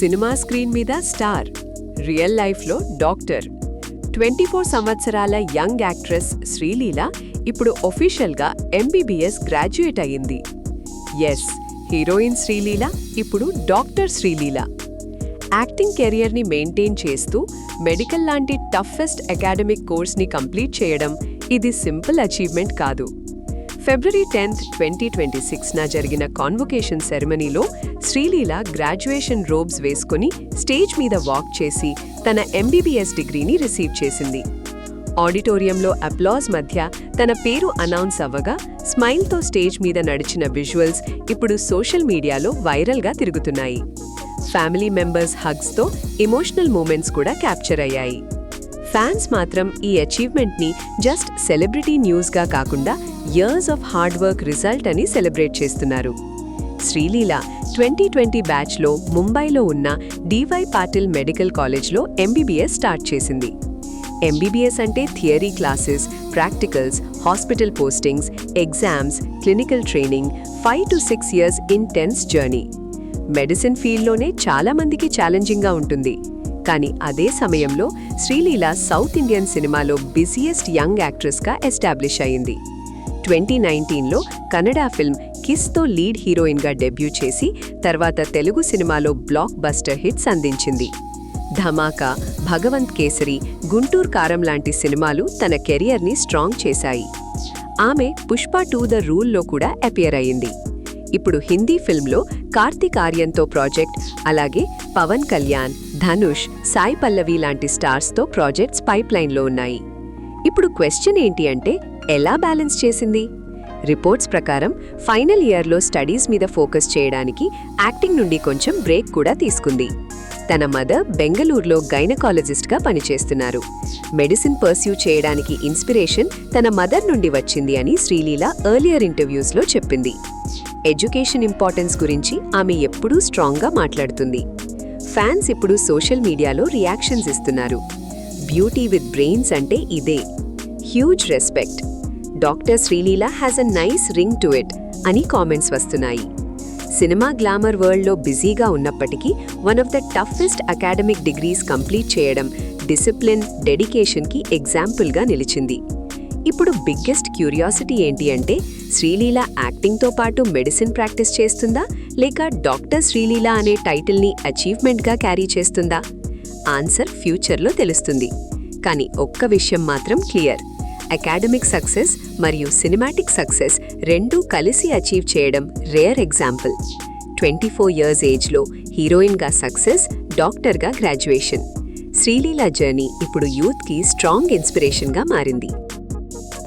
Cinema screen మీద star, real లైఫ్లో doctor. 24 సంవత్సరాల యంగ్ యాక్ట్రెస్ శ్రీలీల ఇప్పుడు ఒఫీషియల్గా MBBS గ్రాడ్యుయేట్ అయ్యింది. ఎస్, హీరోయిన్ శ్రీలీల ఇప్పుడు డాక్టర్ శ్రీలీల. యాక్టింగ్ కెరియర్ని మెయింటైన్ చేస్తూ మెడికల్ లాంటి టఫెస్ట్ అకాడమిక్ కోర్స్ని కంప్లీట్ చేయడం ఇది సింపుల్ అచీవ్మెంట్ కాదు. ఫిబ్రవరి 10, 2026న జరిగిన కాన్వొకేషన్ సెరమనీలో శ్రీలీల గ్రాడ్యుయేషన్ రోబ్స్ వేసుకుని స్టేజ్ మీద వాక్ చేసి తన MBBS డిగ్రీని రిసీవ్ చేసింది. ఆడిటోరియంలో అప్లాజ్ మధ్య తన పేరు అనౌన్స్ అవ్వగా స్మైల్తో స్టేజ్ మీద నడిచిన విజువల్స్ ఇప్పుడు సోషల్ మీడియాలో వైరల్గా తిరుగుతున్నాయి. ఫ్యామిలీ మెంబర్స్ హగ్స్తో ఎమోషనల్ మూమెంట్స్ కూడా క్యాప్చర్ అయ్యాయి. ఫ్యాన్స్ మాత్రం ఈ అచీవ్మెంట్ని జస్ట్ సెలబ్రిటీ న్యూస్గా కాకుండా years of hard work result అని సెలబ్రేట్ చేస్తున్నారు. శ్రీలీల 2020 బ్యాచ్లో ముంబైలో ఉన్న DY పాటిల్ మెడికల్ కాలేజ్లో MBBS స్టార్ట్ చేసింది. MBBS అంటే theory classes, practicals, hospital postings, exams, clinical training, 5 to 6 years intense journey. Medicine ఫీల్డ్లోనే చాలా మందికి ఛాలెంజింగ్గా ఉంటుంది. కానీ అదే సమయంలో శ్రీలీల సౌత్ ఇండియన్ సినిమాలో బిజియెస్ట్ యంగ్ యాక్ట్రెస్గా ఎస్టాబ్లిష్ అయింది. 2019లో కన్నడ ఫిల్మ్ కిస్తో లీడ్ హీరోయిన్గా డెబ్యూ చేసి తర్వాత తెలుగు సినిమాలో బ్లాక్ బస్టర్ హిట్స్ అందించింది. ధమాకా, భగవంత్ కేసరి, గుంటూరు కారం లాంటి సినిమాలు తన కెరియర్ని స్ట్రాంగ్ చేశాయి. ఆమె పుష్ప 2 ద రూల్లో కూడా అపియర్ అయింది. ఇప్పుడు హిందీ ఫిల్మ్లో కార్తిక్ ఆర్యన్తో ప్రాజెక్ట్, అలాగే పవన్ కళ్యాణ్, ధనుష్, సాయి పల్లవి లాంటి స్టార్స్తో ప్రాజెక్ట్స్ పైప్లైన్లో ఉన్నాయి. ఇప్పుడు క్వశ్చన్ ఏంటి అంటే, ఎలా బ్యాలెన్స్ చేసింది? రిపోర్ట్స్ ప్రకారం ఫైనల్ ఇయర్లో స్టడీస్ మీద ఫోకస్ చేయడానికి యాక్టింగ్ నుండి కొంచెం బ్రేక్ కూడా తీసుకుంది. తన మదర్ బెంగళూరులో గైనకాలజిస్ట్గా పనిచేస్తున్నారు. మెడిసిన్ పర్స్యూ చేయడానికి ఇన్స్పిరేషన్ తన మదర్ నుండి వచ్చింది అని శ్రీలీల ఎర్లియర్ ఇంటర్వ్యూస్లో చెప్పింది. ఎడ్యుకేషన్ ఇంపార్టెన్స్ గురించి ఆమె ఎప్పుడూ స్ట్రాంగ్గా మాట్లాడుతుంది. ఫ్యాన్స్ ఇప్పుడు సోషల్ మీడియాలో రియాక్షన్స్ ఇస్తున్నారు. బ్యూటీ విత్ బ్రెయిన్స్ అంటే ఇదే. Huge respect. Doctor Sreeleela has a nice ring to it అని కామెంట్స్ వస్తున్నాయి. సినిమా గ్లామర్ వరల్డ్లో బిజీగా ఉన్నప్పటికీ one of the toughest academic degrees complete చేయడం డిసిప్లిన్, డెడికేషన్కి ఎగ్జాంపుల్గా నిలిచింది. ఇప్పుడు బిగ్గెస్ట్ క్యూరియాసిటీ ఏంటి అంటే, శ్రీలీల యాక్టింగ్తో పాటు మెడిసిన్ ప్రాక్టీస్ చేస్తుందా, లేక డాక్టర్ శ్రీలీల అనే టైటిల్ని అచీవ్మెంట్గా క్యారీ చేస్తుందా? ఆన్సర్ ఫ్యూచర్లో తెలుస్తుంది. కానీ ఒక్క విషయం మాత్రం క్లియర్: అకాడమిక్ సక్సెస్ మరియు సినిమాటిక్ సక్సెస్ రెండూ కలిసి అచీవ్ చేయడం రేర్ ఎగ్జాంపుల్. 24 ఇయర్స్ ఏజ్లో హీరోయిన్గా సక్సెస్, డాక్టర్గా గ్రాడ్యుయేషన్. శ్రీలీల జర్నీ ఇప్పుడు యూత్కి స్ట్రాంగ్ ఇన్స్పిరేషన్గా మారింది.